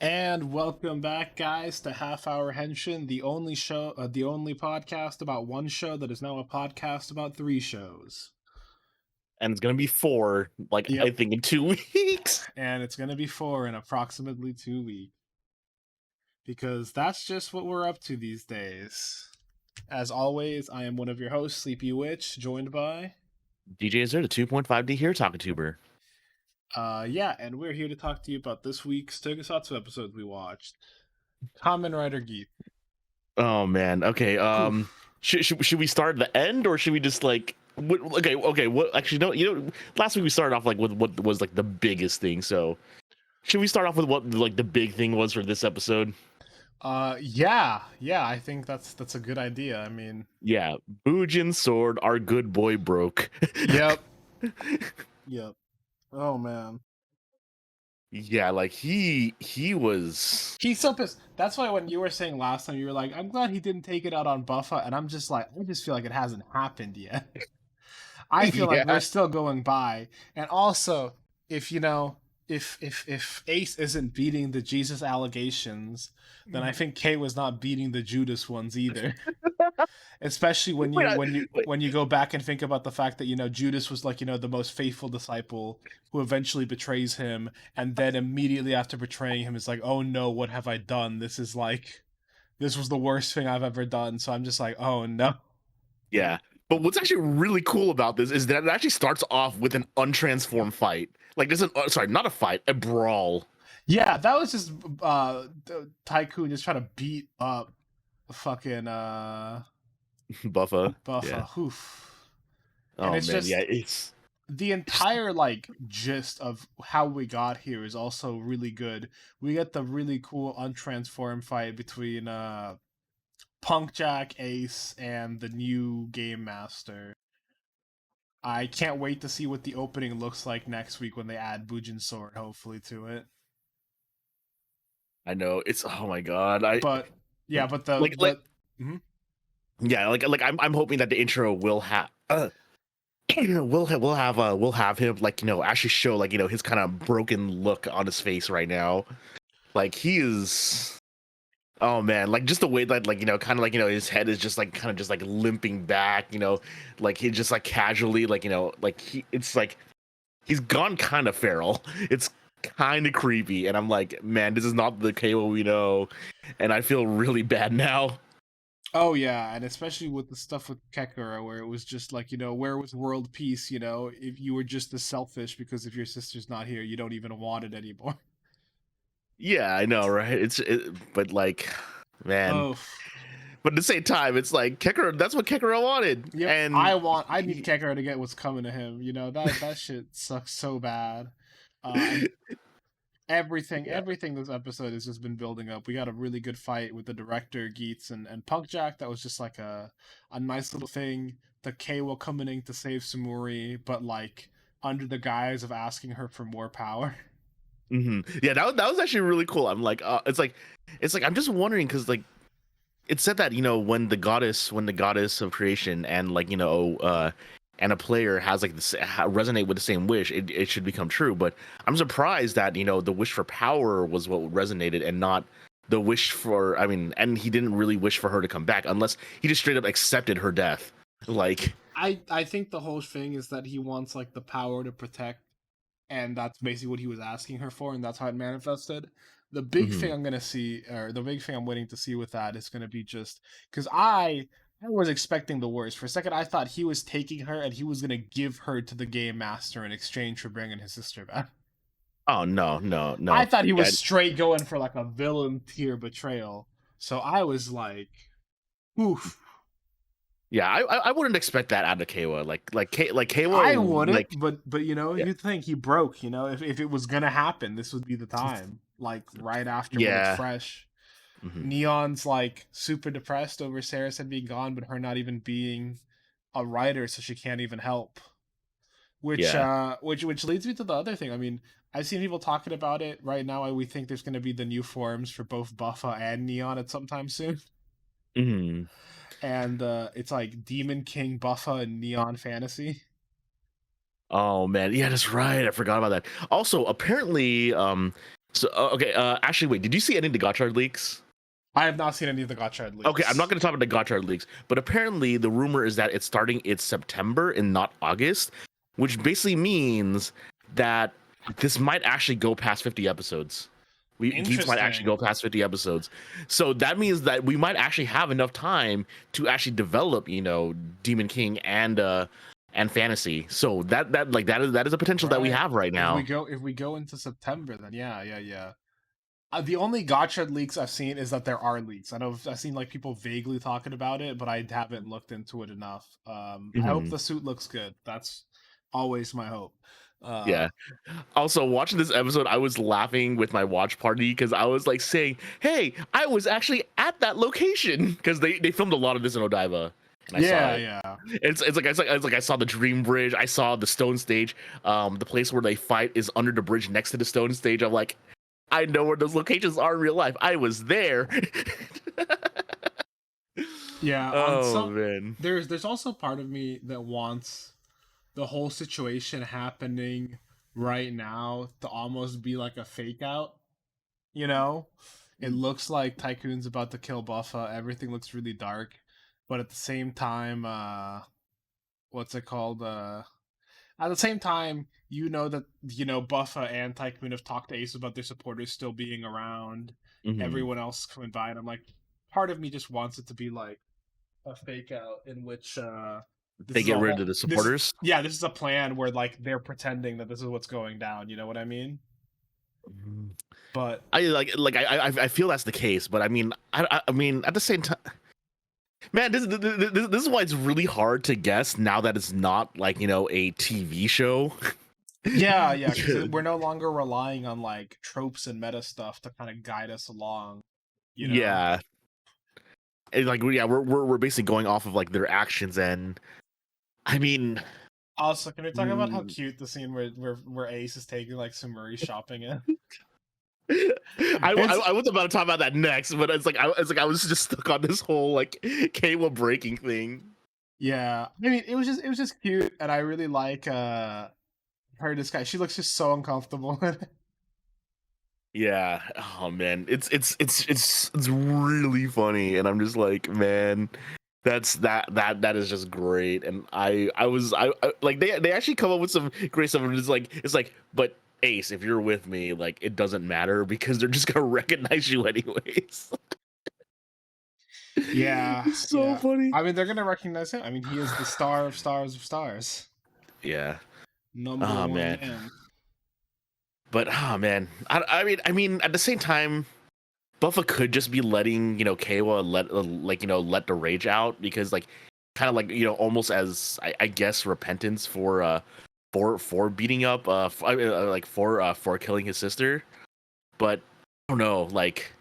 And welcome back, guys, to Half Hour Henshin, the only podcast about one show that is now a podcast about three shows. And it's gonna be four, I Yep, think in 2 weeks. and it's going to be four in approximately 2 weeks because that's just what we're up to these days. As always, I am one of your hosts, Sleepy Witch, joined by DJ Azure, the 2.5D here talking tuber. and we're here to talk to you about this week's Tokusatsu episodes we watched. Kamen Rider Geek. Oh man. Okay. Oof. Should we start at the end or should we just okay. What actually no? Last week we started off with what was the biggest thing. So should we start off with what the big thing was for this episode? Yeah, I think that's a good idea. I mean, Yeah, Bujin's sword, our good boy broke. yep. Yep. Oh man. Yeah, he was. He's so pissed. That's why when you were saying last time, you were like, I'm glad he didn't take it out on Buffa, and I'm just like, I just feel like it hasn't happened yet. I feel like we're Yeah. still going by. And also, if you know, if Ace isn't beating the Jesus allegations, then I think K was not beating the Judas ones either. Especially when Wait, you go back and think about the fact that Judas was like the most faithful disciple who eventually betrays him, and then immediately after betraying him is like, oh no, what have I done? This was the worst thing I've ever done. So I'm just like, oh no. Yeah. But what's actually really cool about this is that it actually starts off with an untransformed fight. Like this is sorry, not a fight, a brawl. Yeah, that was just Tycoon just trying to beat up fucking Buffa. Yeah. Buffa. Oof. And Oh it's man, yeah, just it's the entire like gist of how we got here is also really good. We get the really cool untransformed fight between Punk Jack, Ace, and the new game master. I can't wait to see what the opening looks like next week when they add Bujin Sword, hopefully, to it. I know it's oh my god. I But yeah, but like mhm. yeah, I'm hoping that the intro will have we'll have him actually show his kind of broken look on his face right now. Like he is oh man, like just the way that kind of his head is just kind of just limping back, like he just casually it's like he's gone kind of feral. It's kind of creepy, and I'm like, man, this is not the Keiwa we know, and I feel really bad now. Oh yeah, and especially with the stuff with Kekura, where it was just like, where was world peace? If you were just as selfish because if your sister's not here, you don't even want it anymore. Yeah, I know, right? But man, Oh, but at the same time, it's like Kekura. That's what Kekura wanted, yep. and I need Kekura to get what's coming to him. That shit sucks so bad. And yeah, everything this episode has just been building up. We got a really good fight with the director Geets and Punk Jack. That was just like a nice little thing. The Keiwa coming in to save Sumuri, but like under the guise of asking her for more power. yeah, that was actually really cool. I'm like, it's like I'm just wondering because it said that when the goddess of creation and and a player has resonate with the same wish, it should become true. But I'm surprised that the wish for power was what resonated and not the wish for. I mean, and he didn't really wish for her to come back unless he just straight up accepted her death. Like, I think the whole thing is that he wants like the power to protect, and that's basically what he was asking her for, and that's how it manifested. The big thing mhm. I'm gonna see, or the big thing I'm waiting to see with that is gonna be just because I was expecting the worst. For a second, I thought he was taking her and he was gonna give her to the game master in exchange for bringing his sister back. Oh no, no, I no. thought he Yeah, was straight going for like a villain tier betrayal. So I was like, oof. yeah. I wouldn't expect that out of Keiwa. Like I Keiwa, wouldn't, like but yeah, you'd think he broke. If it was gonna happen, this would be the time. Like right after when it's yeah. fresh. Mhm. Neon's like super depressed over Saracen being gone, but her not even being a writer, so she can't even help. Yeah. Which leads me to the other thing. I mean, I've seen people talking about it right now. We think there's going to be the new forms for both Buffa and Neon at some time soon, Mhm. and it's like Demon King Buffa and Neon Fantasy. Oh man, yeah, that's right. I forgot about that. Also, apparently, So okay, actually, wait. Did you see any of the Gotchard leaks? I have not seen any of the Gotchard leaks. Okay, I'm not going to talk about the Gotchard leaks, but apparently the rumor is that it's September and not August, which basically means that this might actually go past 50 episodes. Geeks might actually go past 50 episodes. So that means that we might actually have enough time to actually develop, Demon King and fantasy. So that is a potential that we have right now. If we go into September, then yeah. The only Gotchard leaks I've seen is that there are leaks. I know I've seen like people vaguely talking about it, but I haven't looked into it enough. I hope the suit looks good. That's always my hope. Yeah. Also, watching this episode, I was laughing with my watch party because I was like saying, "Hey, I was actually at that location," because they filmed a lot of this in Odaiba. And I saw it. Yeah. It's like I saw the Dream Bridge, I saw the Stone Stage. The place where they fight is under the bridge next to the Stone Stage. I'm like, I know where those locations are in real life. I was there. Yeah. Oh man. There's also part of me that wants the whole situation happening right now to almost be like a fake out. It looks like Tycoon's about to kill Buffa. Everything looks really dark, but at the same time, what's it called? At the same time, that Buffa and Tycoon have talked to Ace about their supporters still being around. Everyone else coming by, and I'm like, part of me just wants it to be like a fake out in which they get rid of the supporters. This is a plan where like they're pretending that this is what's going down. You know what I mean? But I feel that's the case. But I mean at the same time, man, this is why it's really hard to guess now that it's not like a TV show. Yeah, because we're no longer relying on like tropes and meta stuff to kind of guide us along. Yeah. And we're basically going off of like their actions, and I mean. Also, can we talk about how cute the scene where Ace is taking like Sumuri shopping in? I was about to talk about that next, but I was just stuck on this whole like Keiwa breaking thing. Yeah, I mean it was just cute, and I really like her disguise. She looks just so uncomfortable. Yeah. Oh man, it's really funny, and I'm just like, man, that is just great. And I like they actually come up with some great stuff. It's like, but Ace, if you're with me, like it doesn't matter because they're just gonna recognize you anyways. Yeah, so funny. I mean, they're gonna recognize him. I mean, he is the star of stars of stars. Yeah. Number one man. But man, I mean, at the same time, Buffa could just be letting Keiwa let the rage out, because like kind of like almost as I guess repentance for beating up for killing his sister. But I don't know, like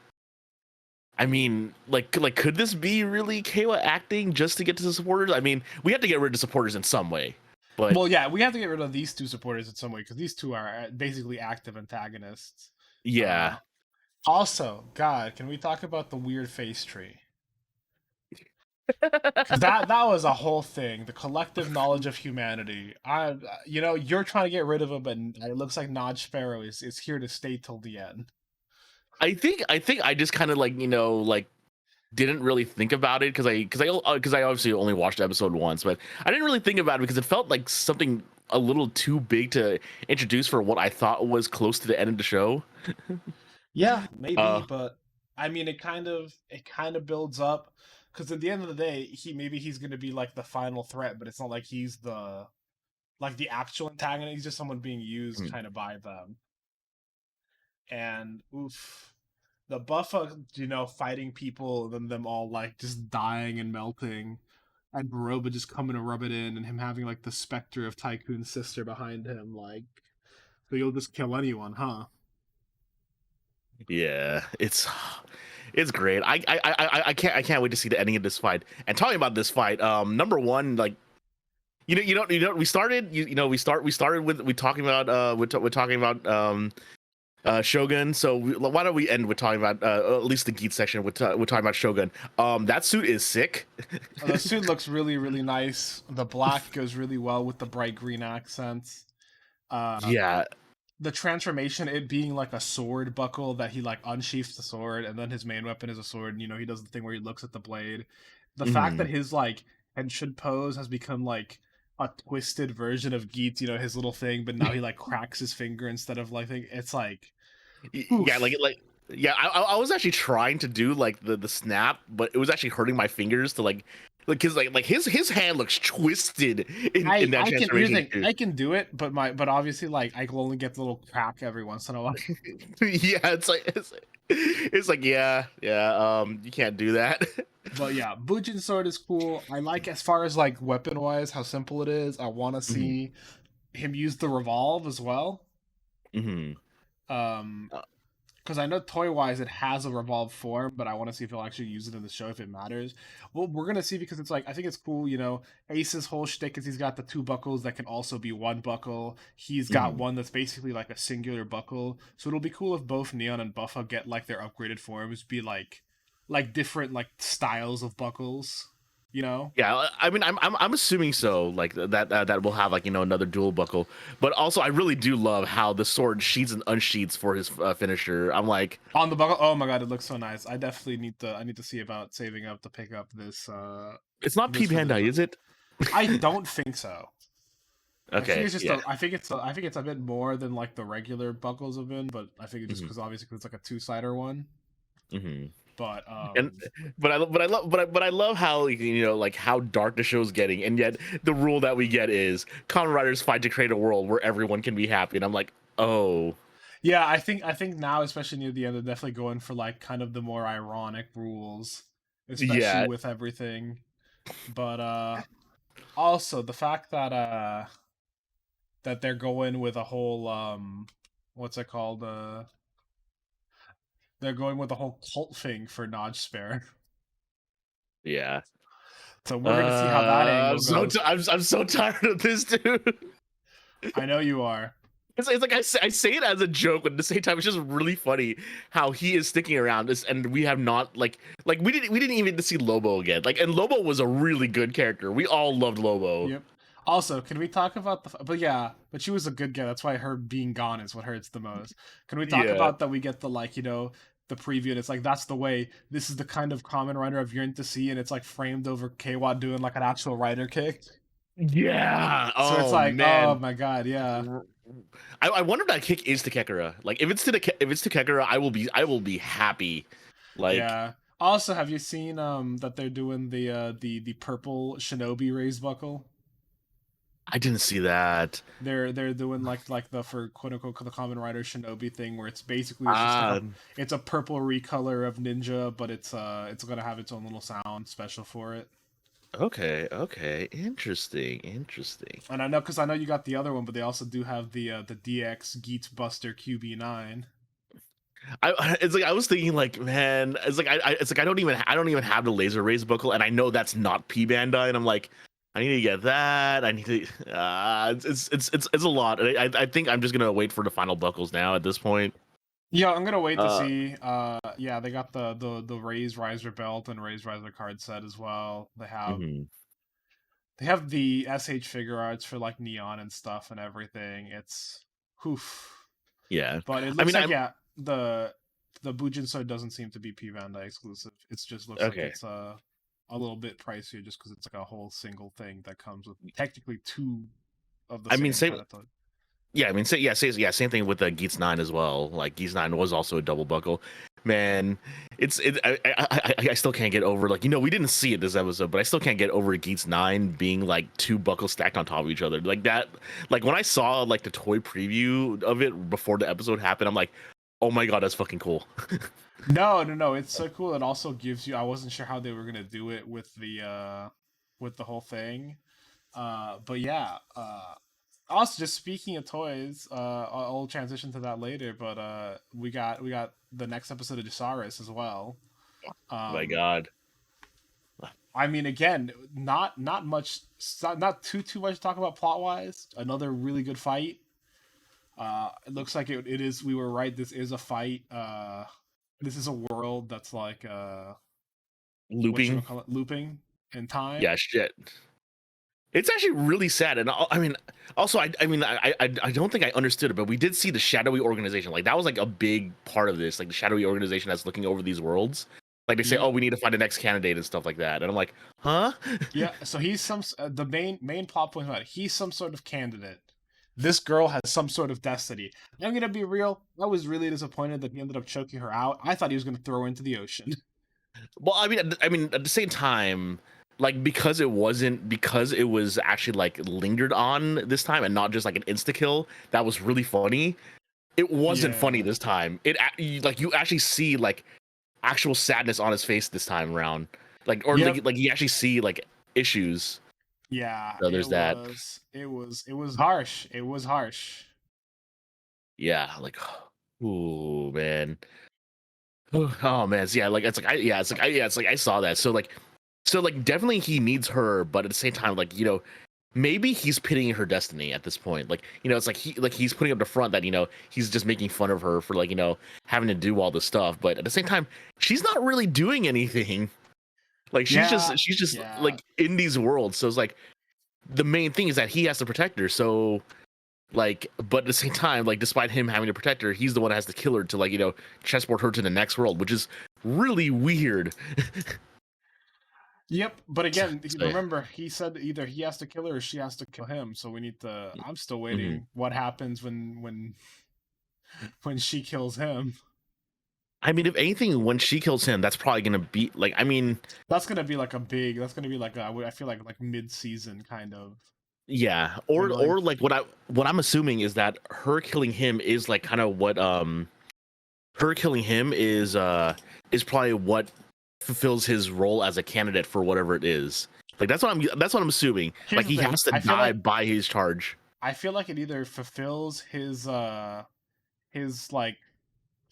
I mean, like could this be really Keiwa acting just to get to the supporters? I mean, we have to get rid of the supporters in some way. But well, yeah, we have to get rid of these two supporters in some way, because these two are basically active antagonists. Yeah. Also, God, can we talk about the weird face tree? that was a whole thing. The collective knowledge of humanity. You're trying to get rid of him, but it looks like Nod Sparrow is here to stay till the end. I think I just kind of didn't really think about it because I obviously only watched episode once, but I didn't really think about it because it felt like something a little too big to introduce for what I thought was close to the end of the show. Yeah, maybe, but I mean, it kind of builds up, because at the end of the day, he's going to be like the final threat, but it's not like he's the actual antagonist. He's just someone being used kind of by them. And the Buffa, fighting people, and then them all like just dying and melting, and Baroba just coming to rub it in, and him having like the specter of Tycoon's sister behind him, like, so you'll just kill anyone, huh? Yeah, it's great. I can't wait to see the ending of this fight. And talking about this fight, number one, like we started with talking about Shogun. So why don't we end with talking about at least the Geet section with talking about Shogun. That suit is sick. The suit looks really, really nice. The black goes really well with the bright green accents. Yeah, the transformation, it being like a sword buckle that he like unsheaths the sword, and then his main weapon is a sword. And, he does the thing where he looks at the blade. The fact that Mhm. his like Henshin pose has become like a twisted version of Geet's, his little thing, but now he like cracks his finger instead of like it's like, Yeah, oof. yeah. I was actually trying to do like the snap, but it was actually hurting my fingers to because like his hand looks twisted in that I can here's the transformation thing, too. I can do it, but obviously like I can only get the little crack every once in a while. Yeah, it's like yeah, you can't do that. But yeah, Bujin sword is cool. I like as far as like weapon wise how simple it is. I want to Hmm. see him use the revolve as well. Hmm. Um, Uh, because I know toy wise it has a revolve form, but I want to see if he'll actually use it in the show if it matters. Well, we're gonna see because it's like I think it's cool. Ace's whole shtick is he's got the two buckles that can also be one buckle. He's got mhm. one that's basically like a singular buckle. So it'll be cool if both Neon and Buffa get like their upgraded forms, be like different like styles of buckles. You know? Yeah, I mean, I'm assuming so, like that will have like another dual buckle, but also I really do love how the sword sheaths and unsheaths for his finisher. I'm like, On the buckle. Oh my god, it looks so nice. I need to see about saving up to pick up it's not P this for this Bandai, one. is it? I don't think so. I think Okay, it's just yeah. a. I think it's a bit more than like the regular buckles have been, but I think it's just Hmm. because obviously it's like a two-sider one. Hmm. But And but I love how like, like how dark the show's getting, and yet the rule that we get is Kamen Riders fight to create a world where everyone can be happy, and I'm like, oh yeah, I think now, especially near the end, they're definitely going for like kind of the more ironic rules, especially yeah, with everything. But also the fact that they're going with a whole what's it called they're going with a whole cult thing for Nodge Spare. yeah. So we're gonna see how that angle goes. I'm so tired of this, dude. I know you are. It's like I say it as a joke, but at the same time, it's just really funny how he is sticking around this, and we have not we didn't even get to see Lobo again. Like, and Lobo was a really good character. We all loved Lobo. Yep. Also, can we talk about but yeah, but she was a good guy. That's why her being gone is what hurts the most. Can we talk Yeah, about that? We get the like, the preview, and it's like that's the way. This is the kind of common writer of yearning to see, and it's like framed over Keiwa doing like an actual writer kick. yeah. So it's Oh like, oh man, my god, yeah, I wonder if that kick is to Kekara. Like, if it's to Kekara, I will be happy. Like, yeah. Also, have you seen that they're doing the purple shinobi raised buckle? I didn't see that. They're doing like the for quote unquote the common rider shinobi thing where it's basically it's just like Ah, a purple recolor of ninja, but it's gonna have its own little sound special for it. okay, interesting. And I know you got the other one, but they also do have the DX Geats Buster QB9. It's like I was thinking, like, man, it's like I don't even have the laser rays buckle, and I know that's not P Bandai, and I'm like, I need to get that. I need to. It's a lot. I think I'm just gonna wait for the final buckles now at this point. Yeah, I'm gonna wait to Uh, see. Yeah, they got the Raise Riser belt and Raise Riser card set as well. mhm. They have the SH figure arts for like neon and stuff and everything. It's hoof. Yeah, But it I looks mean, like I'm the Bujin sword doesn't seem to be P Bandai exclusive. It just looks like okay. it's a little bit pricier just because it's like a whole single thing that comes with technically two of the I mean, same same. kind of toy. Yeah, I mean, same thing with the Geats 9 as well. Like Geats 9 was also a double buckle. Man, I still can't get over, like, we didn't see it this episode, but I still can't get over Geats 9 being like two buckles stacked on top of each other. Like that, like when I saw like the toy preview of it before the episode happened, I'm like, oh my god, that's fucking cool. No. It's so cool. It also gives you. I wasn't sure how they were gonna do it with the whole thing. But yeah. Also, just speaking of toys, I'll transition to that later. But we got the next episode of Jasaris as well. My Um, god. I mean, again, not much, not too much to talk about plot wise. Another really good fight. It looks like it is. We were right. This is a fight. This is a world that's like what you Looping. call it, looping in time. Yeah, shit. It's actually really sad, and I mean, also, I don't think I understood it, but we did see the shadowy organization. Like that was like a big part of this, like the shadowy organization that's looking over these worlds. Like they say, oh, Yep. we need to find the next candidate and stuff like that, and I'm like, huh? Yeah. So he's the main plot point about it. He's some sort of candidate. This girl has some sort of destiny. I'm gonna be real. I was really disappointed that he ended up choking her out. I thought he was gonna throw her into the ocean. Well, I mean, at the same time, like because it was actually like lingered on this time and not just like an insta kill. That was really funny. It wasn't funny Yeah. this time. Like you actually see like actual sadness on his face this time around. Like or Yep. like you actually see like issues. Yeah. So It there's that. was. It was. It was harsh. It was harsh. Yeah, like ooh man. Oh man, so yeah, like it's like I saw that. So like definitely he needs her, but at the same time, like maybe he's pitying her destiny at this point. Like it's like he's putting up the front that he's just making fun of her for like having to do all this stuff, but at the same time, she's not really doing anything. Like she's just Yeah. like in these worlds. So it's like the main thing is that he has to protect her. So like, but at the same time, like despite him having to protect her, he's the one that has to kill her to like transport her to the next world, which is really weird. Yep. But again, So yeah. remember, he said either he has to kill her or she has to kill him. So we need to. I'm still Mhm. waiting. What happens when she kills him? I mean, if anything, when she kills him, that's probably gonna be like. I mean, That's gonna be like a big. That's gonna be like I feel like mid-season kind of. yeah, They're like, or like what I'm assuming is that her killing him is like kind of what her killing him is probably what fulfills his role as a candidate for whatever it is. Like that's what I'm assuming. here's Like the he thing. has to die by his charge. I feel like it either fulfills his like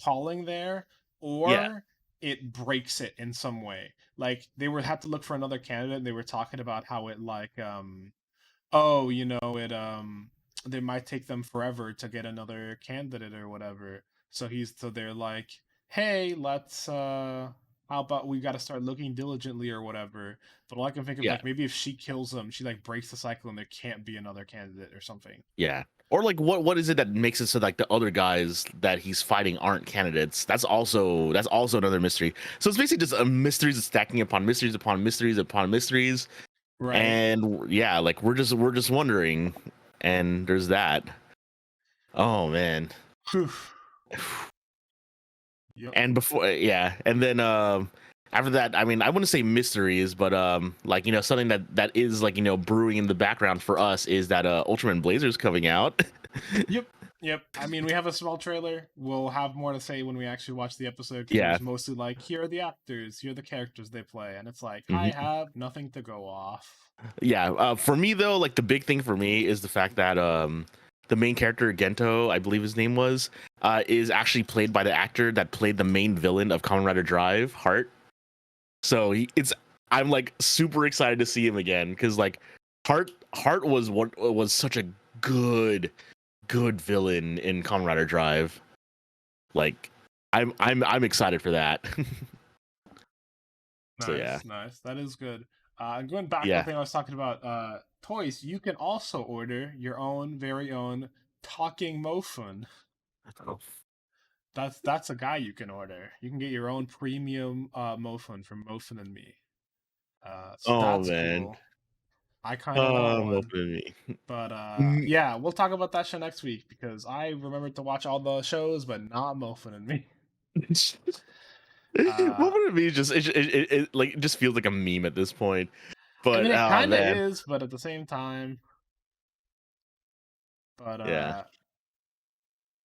calling there, Yeah, or it breaks it in some way. Like they would have to look for another candidate, and they were talking about how it like oh, it they might take them forever to get another candidate or whatever. So they're like, hey, let's how about we got to start looking diligently or whatever. But all I can think of yeah. like maybe if she kills them, she like breaks the cycle and there can't be another candidate or something. Yeah. Or like what is it that makes it so like the other guys that he's fighting aren't candidates? That's also another mystery. So it's basically just a mysteries stacking upon mysteries upon mysteries upon mysteries. Right. And yeah, like we're just wondering. And there's that. Oh man. Whew. Yep. And before yeah, and then after that, I mean, I wouldn't say mysteries, but like something that is like brewing in the background for us is that Ultraman Blazer's coming out. Yep. Yep. I mean, we have a small trailer. We'll have more to say when we actually watch the episode, because it Yeah. was mostly like, here are the actors, here are the characters they play, and it's like I Mhm. have nothing to go off. Yeah, for me though, like the big thing for me is the fact that the main character Gento, I believe his name was, is actually played by the actor that played the main villain of Kamen Rider Drive, Heart. So I'm like super excited to see him again because like Heart was such a good villain in Kamen Rider Drive. Like I'm excited for that. So yeah, Nice, nice. That is good. And going back to the yeah. thing I was talking about, toys, you can also order your own very own talking Mofun. That's a guy you can order. You can get your own premium Mofun from Mofun and Me. So Oh that's man. cool. I kind of want I'm one. opening me. But Mm. yeah, we'll talk about that show next week because I remembered to watch all the shows, but not Mofun and Me. What Uh, would it be? Just like it just feels like a meme at this point. I But mean, it oh kind of man, is, but at the same time, but yeah.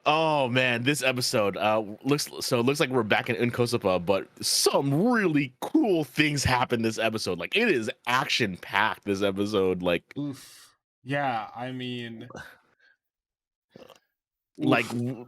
Oh man, this episode looks like we're back in Unkosapa, but some really cool things happen this episode. Like it is action packed this episode. oof. Yeah, I mean, Like oof.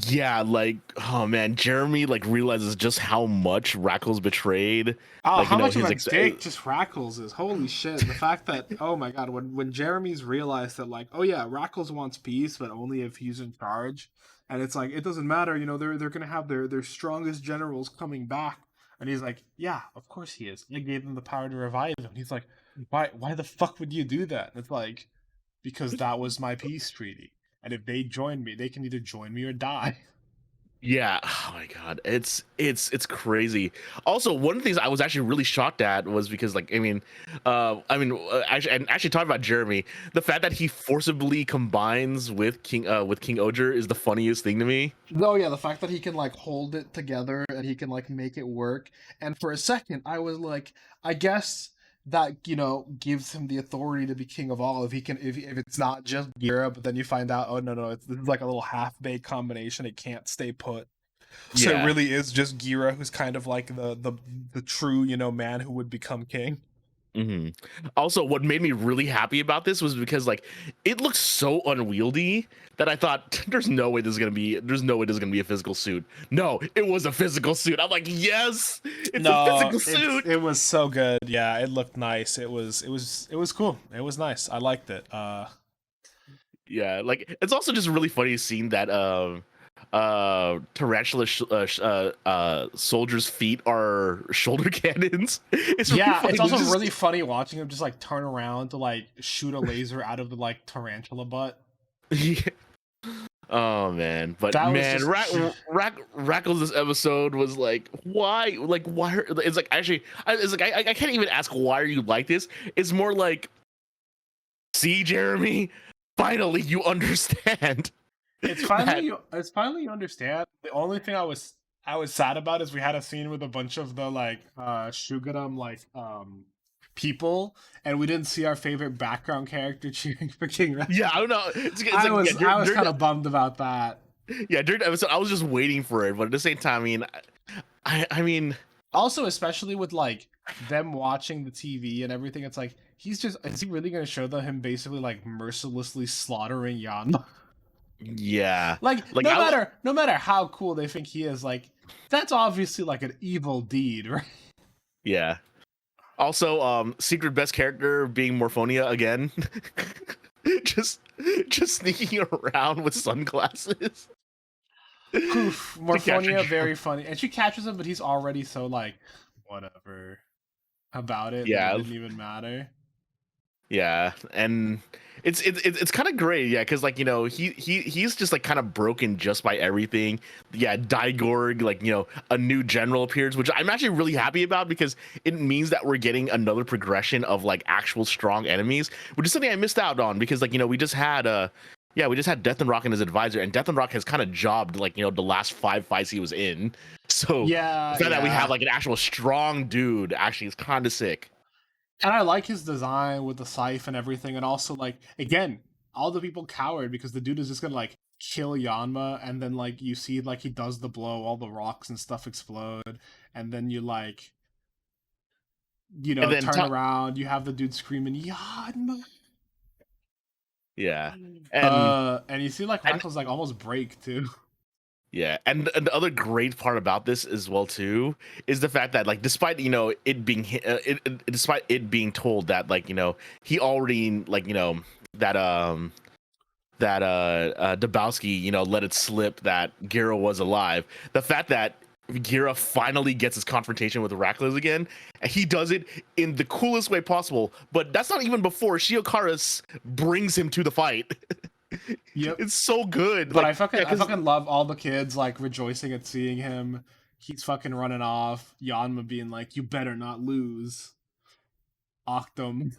yeah, like oh man, Jeremy like realizes just how much Rackles betrayed. Oh, Like how much of his a dick just Rackles is. Holy shit. The fact that, oh my god, when Jeremy's realized that, like, oh yeah, Rackles wants peace, but only if he's in charge. And it's like, it doesn't matter, they're gonna have their strongest generals coming back. And he's like, yeah, of course he is. I gave him the power to revive him. He's like, why the fuck would you do that? And it's like, because that was my peace treaty. And if they join me, they can either join me or die. Yeah, oh my god, it's crazy. Also, one of the things I was actually really shocked at was because, like, actually talking about Jeremy, the fact that he forcibly combines with King Oger is the funniest thing to me. No, yeah, the fact that he can like hold it together and he can like make it work. And for a second, I was like, I guess that gives him the authority to be king of all. If he can, if it's not just Gira, but then you find out, oh no, this is like a little half-baked combination. It can't stay put. So it Yeah. really is just Gira who's kind of like the true man who would become king. hmm Also, what made me really happy about this was because, like, it looks so unwieldy that I thought there's no way this is gonna be a physical suit. No, it was a physical suit. I'm like, yes, it's a physical suit. It was so good. Yeah, it looked nice. It was cool. It was nice. I liked it. Yeah, like, it's also just really funny seeing that tarantula soldiers' feet are shoulder cannons. It's really Yeah, funny. it's also Just, really funny watching him just like turn around to like shoot a laser out of the like tarantula butt. yeah. Oh man, but That was man, just Rackles this episode was like, why? Like, why? It's like, actually, it's like I can't even ask why are you like this. It's more like, see, Jeremy, finally you understand. it's finally you understand. The only thing I was sad about is we had a scene with a bunch of the like Shugadam like people, and we didn't see our favorite background character cheering for King Red. Yeah, I don't know. I was kind of bummed about that. Yeah, during the episode, I was just waiting for it, but at the same time, I mean, Also, especially with like them watching the TV and everything, it's like is he really going to show them him basically like mercilessly slaughtering Yanma? yeah, Like like no matter how cool they think he is, like that's obviously like an evil deed, right? yeah. Also, secret best character being Morphonia again. just sneaking around with sunglasses. Poof, To capture Morphonia, Jeremy. very funny, and she catches him, but he's already so like whatever about it that it Yeah, didn't even matter. yeah, and it's kind of great, yeah, because, like, he's just like kind of broken just by everything. Yeah, Digorg, like, a new general appears, which I'm actually really happy about because it means that we're getting another progression of like actual strong enemies, which is something I missed out on because, like, we just had Death and Rock and his advisor, and Death and Rock has kind of jobbed, like, the last 5 fights he was in. So Yeah, the fact that we yeah. have like an actual strong dude actually is kind of sick. And I like his design with the scythe and everything, and also like again, all the people cowered because the dude is just gonna like kill Yanma, and then like you see like he does the blow, all the rocks and stuff explode, and then you like And then turn around, you have the dude screaming Yanma, yeah, and and you see like and Rackles like almost break too. yeah, and the other great part about this as well too is the fact that, like, despite it being despite it being told that, like, he already, like, that Dabowski let it slip that Gira was alive. The fact that Gira finally gets his confrontation with Rackles again, and he does it in the coolest way possible. But that's not even before Shiokara brings him to the fight. Yep. It's so good. But Like, I fucking yeah, I fucking love all the kids like rejoicing at seeing him. He's fucking running off. Yanma being like, "You better not lose." Octum.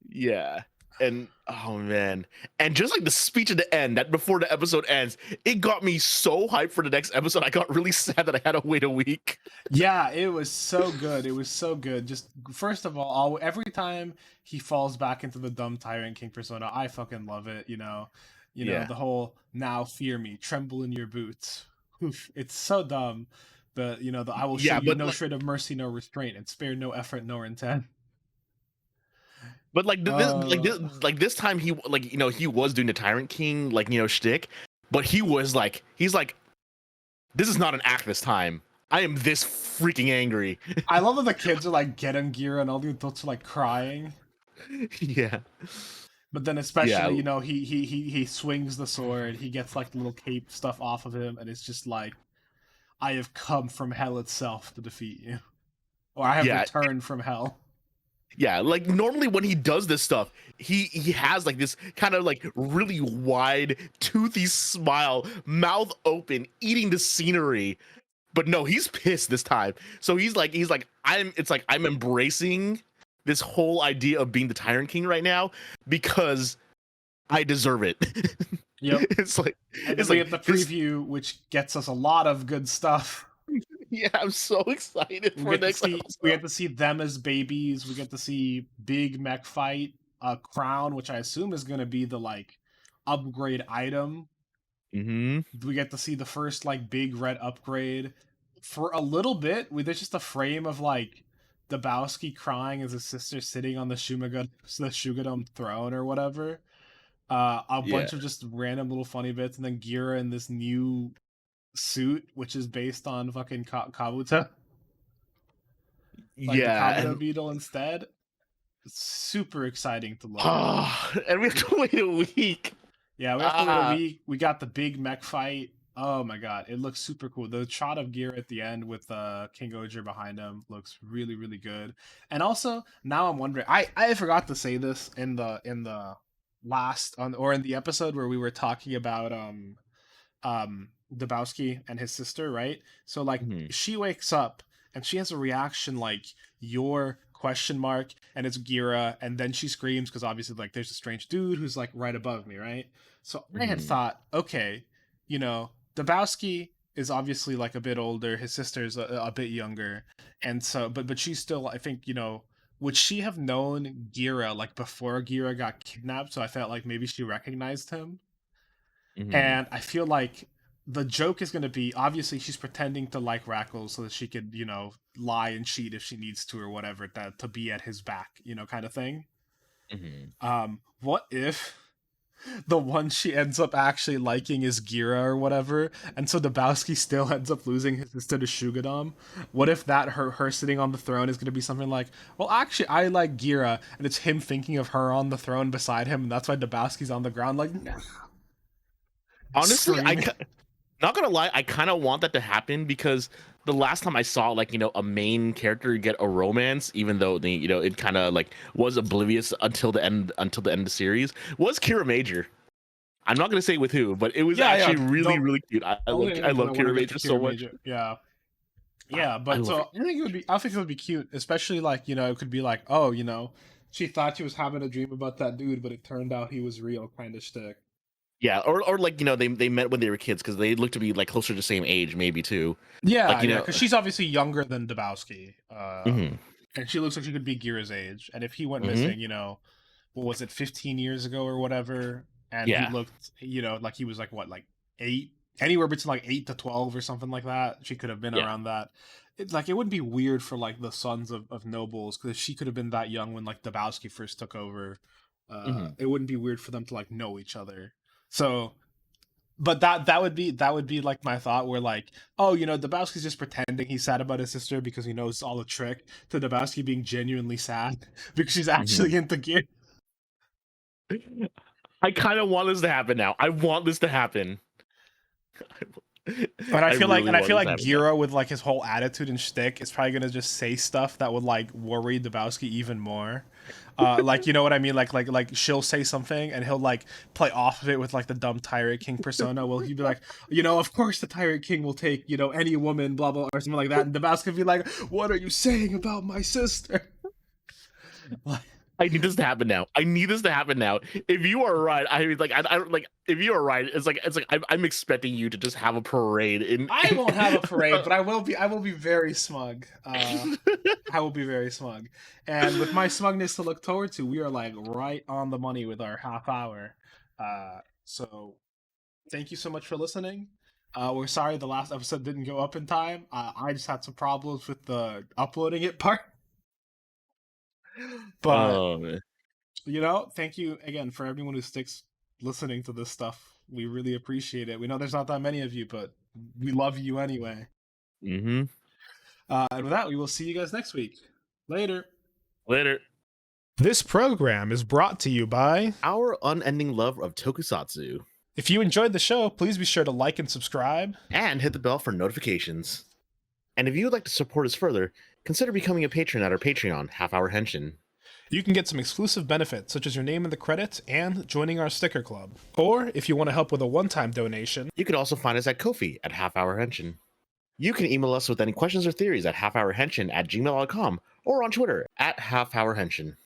yeah. And oh man, and just like the speech at the end, that before the episode ends, it got me so hyped for the next episode. I got really sad that I had to wait a week. Yeah, it was so good. It was so good. Just first of all, every time he falls back into the dumb Tyrant King persona, I fucking love it. Yeah, The whole "now fear me, tremble in your boots." Oof, it's so dumb, but the "I will show yeah, you but no like, shred of mercy, no restraint, and spare no effort nor intent." but like Uh, this time he, like, he was doing the Tyrant King, like, shtick, but he's like, this is not an act this time. I am this freaking angry. I love that the kids are like getting Gira and all the adults are like crying. Yeah, But then yeah, especially, he swings the sword, he gets like the little cape stuff off of him, and it's just like I have come from hell itself to defeat you, or I have returned from hell. Yeah, like normally when he does this stuff, he has like this kind of like really wide, toothy smile, mouth open, eating the scenery. But no, he's pissed this time. So he's like I'm embracing this whole idea of being the Tyrant King right now because I deserve it. Yep. It's like and then we get the preview, which gets us a lot of good stuff. Yeah, I'm so excited for next episode. We get to see them as babies. We get to see big mech fight, a crown, which I assume is going to be the like upgrade item. Mm-hmm. We get to see the first like big red upgrade. For a little bit, there's just a frame of like Dabowski crying as his sister sitting on the Shugadome throne or whatever. A bunch of just random little funny bits, and then Gira in this new suit, which is based on fucking Kabuto. Like the Kabuto beetle instead. It's super exciting to look at. And we have to wait a week. Yeah, we have to wait a week. We got the big mech fight. Oh my god, it looks super cool. The shot of Gira at the end with King Azure behind him looks really, really good. And also, now I'm wondering, I forgot to say this in the last in the episode where we were talking about Dabowski and his sister, right? So like she wakes up and she has a reaction like your question mark, and it's Gira, and then she screams because obviously like there's a strange dude who's like right above me, right? So I had thought, okay, you know, Dabowski is obviously like a bit older, his sister's a bit younger, and so but she's still, I think, you know, would she have known Gira like before Gira got kidnapped? So I felt like maybe she recognized him. And I feel like the joke is going to be, obviously she's pretending to like Rackles so that she could, you know, lie and cheat if she needs to or whatever, to be at his back, you know, kind of thing. What if the one she ends up actually liking is Gira or whatever, and so Dabowski still ends up losing his sister to Shugadom? What if that her sitting on the throne is going to be something like, well, actually I like Gira, and it's him thinking of her on the throne beside him, and that's why Dabowski's on the ground like, nah. Honestly, not gonna lie, I kind of want that to happen because the last time I saw like, you know, a main character get a romance, even though the, you know, it kind of like was oblivious until the end of the series, was Kira Major. I'm not gonna say with who, but it was actually really cute. I love Kira Major so much. Yeah, but so I think it would be cute, especially like, you know, it could be like, oh, you know, she thought she was having a dream about that dude, but it turned out he was real, kind of shtick. Yeah, or like, you know, they met when they were kids because they look to be like closer to the same age, maybe too. Yeah, like, you know, because she's obviously younger than Dabowski, and she looks like she could be Gira's age. And if he went missing, you know, what was it, 15 years ago or whatever, and he looked, you know, like he was like what, like 8, anywhere between like 8 to 12 or something like that. She could have been around that. It wouldn't be weird for like the sons of nobles, because she could have been that young when like Dabowski first took over. It wouldn't be weird for them to like know each other. So, but that would be like my thought, where like, oh, you know, Dabowski's just pretending he's sad about his sister because he knows all the trick, to Dabowski being genuinely sad because she's actually into Gira. I kind of want this to happen now. I want this to happen. But I feel like Gira, with like his whole attitude and shtick, is probably gonna just say stuff that would like worry Dabowski even more. Like, you know what I mean? Like she'll say something and he'll like play off of it with like the dumb Tyrant King persona. Well, he'd be like, you know, of course the Tyrant King will take, you know, any woman, blah blah, or something like that. And Dabowski would be like, what are you saying about my sister? I need this to happen now. If you are right, I mean, like, I don't like. If you are right, it's like I'm expecting you to just have a parade. I won't have a parade, but I will be very smug. I will be very smug, and with my smugness to look forward to, we are like right on the money with our half hour. So thank you so much for listening. We're sorry the last episode didn't go up in time. I just had some problems with the uploading it part. But you know, thank you again for everyone who sticks listening to this stuff. We really appreciate it. We know there's not that many of you, but we love you anyway. And with that, we will see you guys next week. Later. This program is brought to you by our unending love of tokusatsu. If you enjoyed the show, please be sure to like and subscribe. And hit the bell for notifications. And if you would like to support us further, consider becoming a patron at our Patreon, Half Hour Henshin. You can get some exclusive benefits, such as your name in the credits and joining our sticker club. Or, if you want to help with a one-time donation, you can also find us at Ko-fi at Half Hour Henshin. You can email us with any questions or theories at halfhourhenshin@gmail.com or on Twitter at halfhourhenshin.